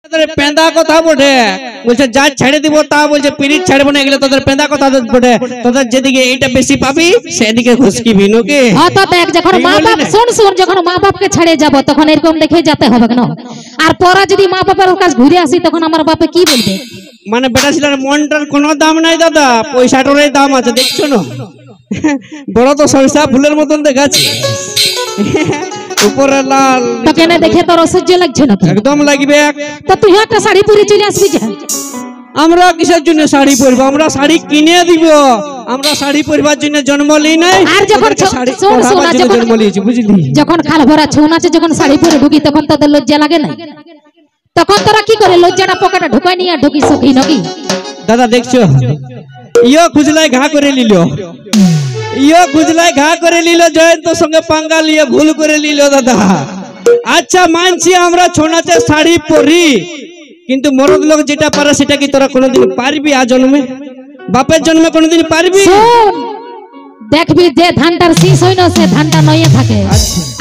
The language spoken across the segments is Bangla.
তোদের পেঁদা কথা বটে বলছে যা ছেড়ে দিব তা বলছে পিরিত ছাড়বো না এগুলো তোদের পেঁদা কথা বটে তোদের যেদিকে এইটা বেশি পাবি সেদিকে খুশকিবি নাকি তো দেখ যখন মা বাপ শুন যখন মা বাপকে ছেড়ে যাব তখন এরকম দেখে যেতে হবে না আর পরে যদি মা বাপের কাছে ঘুরে আসি তখন আমার বাপে কি বলবে মানে বেটা ছেলের মনটার কোনো দাম নাই দাদা পয়সাটারই দাম আছে দেখছো না বড় তো সরষা ফুলের মতন দেখাচ্ছে উপরে লাল তো কেন দেখে তোর অসহ্য লাগছে না একদম লাগবে তো তুই একটা শাড়ি পরে চলে আসবি যা আমরা কিসের জন্য শাড়ি পরবো আমরা শাড়ি কিনে দিব আমরা শাড়ি পরবার জন্য জন্ম লই নাই আর যখন জন্ম লিয়েছি বুঝলি যখন খাল ভরা ছৌ নাচে যখন শাড়ি পরে ঢুকি তখন তোদের লজ্জা লাগে না তখন তোরা কি করে লজ্জাটা পকেটে ঢুকাই নিয়ে ঢুকি সখী নাকি দাদা দেখছো ইয়ো খুজলাই ঘা করে নিল ঘা করে নিল জয়ন্তর সঙ্গে পাঙ্গা লিয়ে ভুল করে নিল দাদা আচ্ছা মানছি আমরা ছৌ নাচের শাড়ি পরি কিন্তু মরদ লোক যেটা পারে সেটা কি তোরা কোনোদিন পারবি আ জন্মে বাপের জন্মে কোনোদিন পারবি দেখবি যে ধানটার শীষ হইল সে ধানটা নয়ে থাকে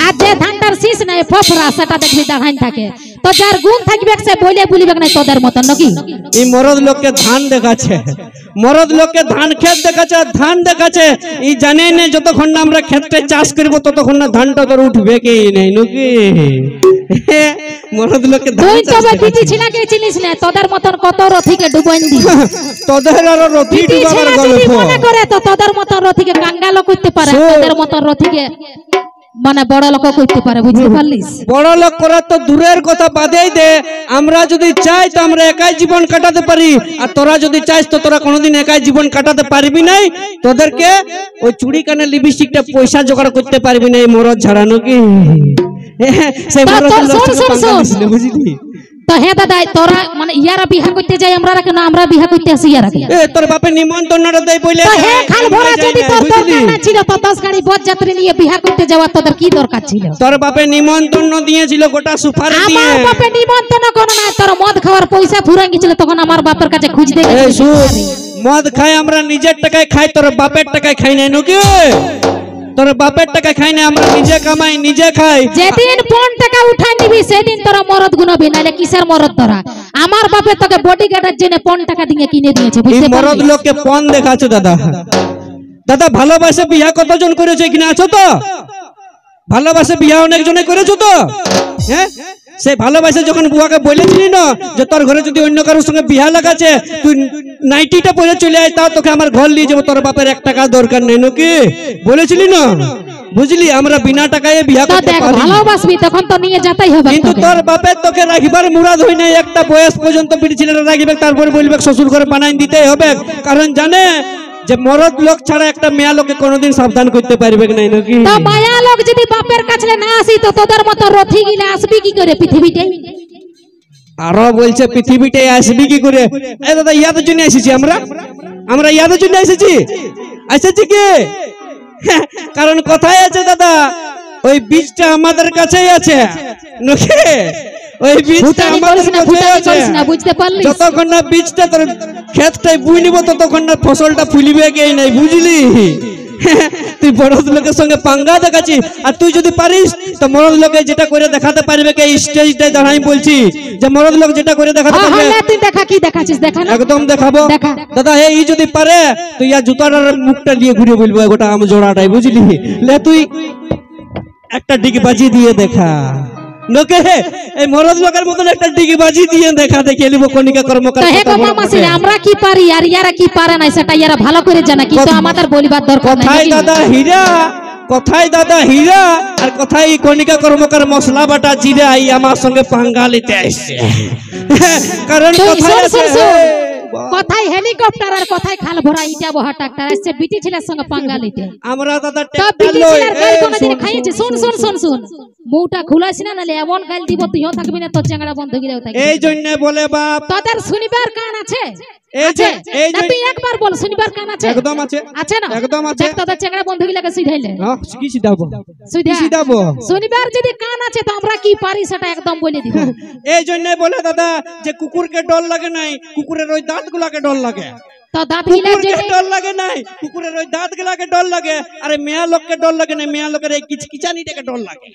আর যে ধানটার শীষ নাই ফফরা সেটা দেখবি দাঁড়াই থাকে তো যার গুণ থাকবে সে বলে বলিবে না তোদের মতন নাকি এই মরদ লোককে ধান দেখাচ্ছে মরদ লোককে ধান ক্ষেত দেখাচ্ছে ধান দেখাচ্ছে এই জানে না যতক্ষণ না আমরা ক্ষেতটা চাষ করব ততক্ষণ না ধানটা তোর উঠবে কি নাই নাকি মরদ লোককে ধান চাষ তুই বিটি ছিলাকে চিনিস না তোদের মতন কত রথিকে ডুবাইন দি তোদের আর রথি ডুবাবার গল্প মনে করে তো তোদের মতন রথিকে কাঙ্গাল করতে পারে তোদের মতন রথিকে মানে বড় লোক করতে পারে বুঝতে পারলিস বড় লোক করা তো দূরের কথা বাদেই দে আমরা যদি চাই তো আমরা একাই জীবন কাটাতে পারি আর তোরা যদি চাইস তো তোরা কোনোদিন একাই জীবন কাটাতে পারবি নাই তোদেরকে ওই চুড়ি কানে লিপস্টিকটা পয়সা জোগাড় করতে পারবি না এই মরদ ছাড়ানো কি সেই মরদ বুঝলি তো হে দাদা তোরা মানে ইয়ারা বিয়া করতে যাই আমরা কেন আমরা বিয়া করতে আসি ইয়ারা এ তোর বাপে নিমন্ত্রণটা দেই বলে তো হে খাল ভরা যদি তোর দরকার না ছিল তো 10 গাড়ি বরযাত্রী নিয়ে বিয়া করতে যাওয়া তোদের কি দরকার ছিল তোর বাপে নিমন্ত্রণ দিয়েছিল গোটা সুপারি দিয়ে আমার বাপে নিমন্ত্রণ কোন না তোর মদ খাওয়ার পয়সা ফুরাই গিয়েছিল তখন আমার বাপের কাছে খুঁজতে এই শুন মদ খাই আমরা নিজের টাকায় খাই তোর বাপের টাকায় খাই নাই নাকি তোর বাপের টাকা খাই না আমরা নিজে কামাই নিজে খাই যেদিন কোন টাকা উঠাই নিবি সেদিন তোরা মরদ গুনবি নালে কিসের মরদ তোরা আমার বাপে তোকে বডিগার্ডের জন্য কোন টাকা দিয়ে কিনে দিয়েছে বুঝতে পারছিস এই মরদ লোককে পণ দেখাছো দাদা দাদা ভালোবাসে বিয়া কতজন করেছে এখানে আছো তো ভালোবাসে বিয়া অনেক জনে করেছো তো হ্যাঁ সেই ভালোবাসে যখন বুয়াকে বলেছিলি না যে তোর ঘরে যদি অন্য কারোর সঙ্গে বিয়া লাগাছে তুই নাইটিটা পরে চলে আয় তাও তোকে আমার ঘর নিয়ে যাবো তোর বাপের 1 টাকা দরকার নেই নাকি বলেছিলি না বুঝলি আমরা বিনা টাকায় বিয়া করতে পারি ভালোবাসবি তখন তো নিয়ে যেতেই হবে কিন্তু তোর বাপের তোকে রাখিবার মুরাদ হই না একটা বয়স পর্যন্ত বিড়ি ছেলেরা রাখিবে তারপরে বলবে শ্বশুর ঘরে বানাই দিতেই হবে কারণ জানে যে মরদ লোক ছাড়া একটা মেয়া লোককে কোনোদিন সাবধান করতে পারবে না নাকি তো মায়া লোক যদি বাপের কাছে না আসি তো তোদের মত রথি গিলা আসবি কি করে পৃথিবীতে আরো বলছে পৃথিবীতে আসবি কি করে এই দাদা ইয়াদের জন্য এসেছি আমরা ইয়াদের জন্য এসেছি কি কারণ কথাই আছে দাদা ওই বীজটা আমাদের কাছেই আছে নাকি ওই বীজটা আমাদের কাছেই আছে বুঝতে পারলি যতক্ষণ না বীজটা তোর ক্ষেতটাই বুই নিব ততক্ষণ না ফসলটা ফুলিবে কি নাই বুঝলি তুই মরদ লোকের সঙ্গে পাঙ্গা দেখাচ্ছি আর তুই যদি পারিস তো মরদ লোকে যেটা করে দেখাতে পারবে কে স্টেজটায় দাঁড়াই বলছি যে মরদ লোক যেটা করে দেখাতে পারবে তুই দেখা কি দেখাচ্ছিস দেখা না একদম দেখাবো দাদা এই যদি পারে তুই ইয়া জুতাটার মুখটা দিয়ে ঘুরে বলবো গোটা আম জোড়াটাই বুঝলি লে তুই একটা ডিগ বাজি দিয়ে দেখা লোকে এই মরদ লোকের মতন একটা ডিগি বাজি দিয়ে দেখা দেখে নিব কণিকা কর্মকার আমরা কি পারি আর ইয়ারা কি পারে না সেটা ইয়ারা ভালো করে জানে কিন্তু আমাদের বলিবার দরকার নাই কথাই দাদা হীরা আর কথাই কণিকা কর্মকার মশলা বাটা জিরা এই আমার সঙ্গে পাঙ্গা নিতে আসছে কারণ কথাই হেলিকপ্টার আর কথাই খাল ভরা ইটা বহা ট্রাক্টর আসছে বিটি ছেলের সঙ্গে পাঙ্গা নিতে আমরা দাদা বিটি ছেলের গাল কোনদিন খাইছে শুন মুটা খুলাছ না নালে এমন গাল দিব তুইও থাকবি না তোর চ্যাংড়া বন্ধ গিরেও থাকবি এই জন্য বলে বাপ তোদের শুনিবার কান আছে তুই একবার বল শুনিবার কান আছে একদম আছে না একদম আছে তোদের চ্যাংড়া বন্ধ গিলাকে সিধাইলে কি সিধাবো শুনিবার যদি কান আছে তো আমরা কি পারি সেটা একদম বলে দিব এই জন্য বলে দাদা যে কুকুরকে ডর লাগে নাই কুকুরের ওই দাঁতগুলাকে ডর লাগে তো দাঁত গিলার জন্য ডর লাগে নাই কুকুরের ওই দাঁতগুলাকে ডর লাগে আরে মেয়া লোককে ডর লাগে না মেয়া লোকের এই কিচকিচানিটাকে ডর লাগে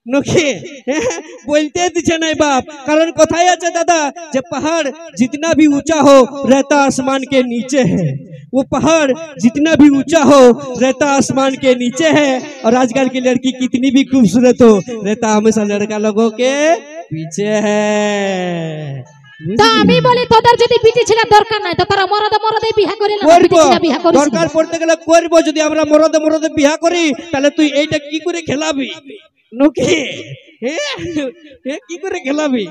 नोखे बोलते दिखे नहीं बाप कारण कोথায় আছে दादा যে पहाड़ जितना भी ऊंचा हो रहता आसमान के नीचे है वो पहाड़ जितना भी ऊंचा हो रहता आसमान के नीचे है और आजकल की लड़की कितनी भी खूबसूरत हो रहता हमेशा लड़का लोगों के पीछे है তো আমি বলি তোদের যদি বিটি ছেলে দরকার নাই তো তারা মরদে মরদে বিয়া করে না বিটি ছেলে বিয়া করিস দরকার পড়তে গেলে করব যদি আমরা মরদে মরদে বিয়া করি তাহলে তুই এইটা কি করে খেলাবি নকি কি করে খেলাবি